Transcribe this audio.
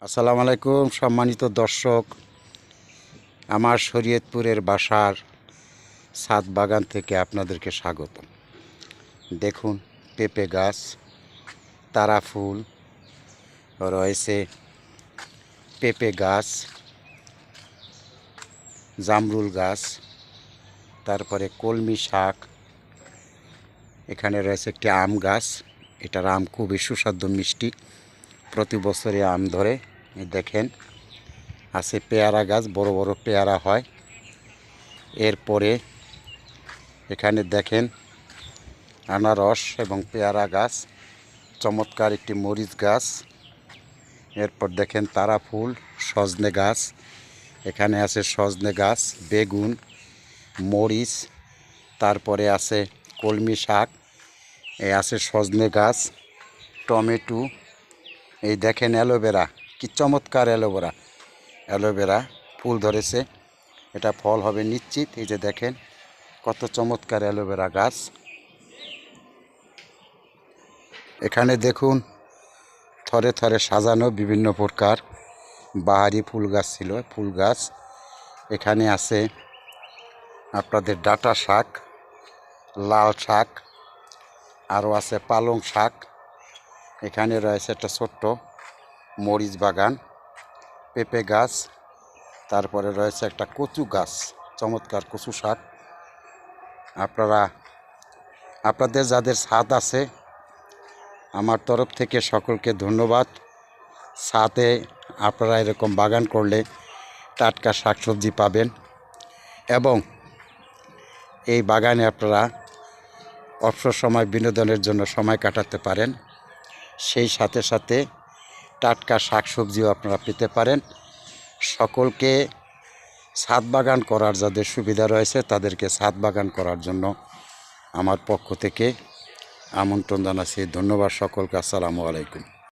আসসালামু আলাইকুম সম্মানিত দর্শক, আমার শরীয়তপুরের বাসার ছাদ বাগান থেকে আপনাদেরকে স্বাগত। দেখুন, পেঁপে গাছ, তারা ফুল রয়েছে, পেঁপে গাছ, জামরুল গাছ, তারপরে কলমি শাক, এখানে রয়েছে একটি আম গাছ। এটার আম খুবই সুস্বাদু মিষ্টি, প্রতি বছরে আম ধরে। দেখেন, আছে পেয়ারা গাছ, বড় বড় পেয়ারা হয়। এরপরে এখানে দেখেন আনারস এবং পেয়ারা গাছ, চমৎকার একটি মরিচ গাছ। এরপর দেখেন তারা ফুল, সজনে গাছ, এখানে আছে সজনে গাছ, বেগুন, মরিচ, তারপরে আছে কলমি শাক, এই আছে সজনে গাছ, টমেটো। এই দেখেন অ্যালোভেরা, কি চমৎকার অ্যালোভেরা ফুল ধরেছে, এটা ফল হবে নিশ্চিত। এই যে দেখেন কত চমৎকার অ্যালোভেরা গাছ। এখানে দেখুন থরে থরে সাজানো বিভিন্ন প্রকার বাহারি ফুল গাছ ছিল, ফুল গাছ। এখানে আছে আপনাদের ডাঁটা শাক, লাল শাক, আরও আছে পালং শাক। এখানে রয়েছে একটা ছোট্ট মরিচ বাগান, পেঁপে গাছ, তারপরে রয়েছে একটা কচু গাছ, চমৎকার কচু শাক। আপনাদের যাদের ছাদ আছে, আমার তরফ থেকে সকলকে ধন্যবাদ। ছাদে আপনারা এরকম বাগান করলে টাটকা শাকসবজি পাবেন এবং এই বাগানে আপনারা অবসর সময় বিনোদনের জন্য সময় কাটাতে পারেন। সেই সাথে সাথে টাটকা শাকসবজিও আপনারা পেতে পারেন। সকলকে ছাদ বাগান করার যাদের সুবিধা রয়েছে তাদেরকে ছাদ বাগান করার জন্য আমার পক্ষ থেকে আমন্ত্রণ জানাচ্ছি। ধন্যবাদ সকলকে। আসসালামু আলাইকুম।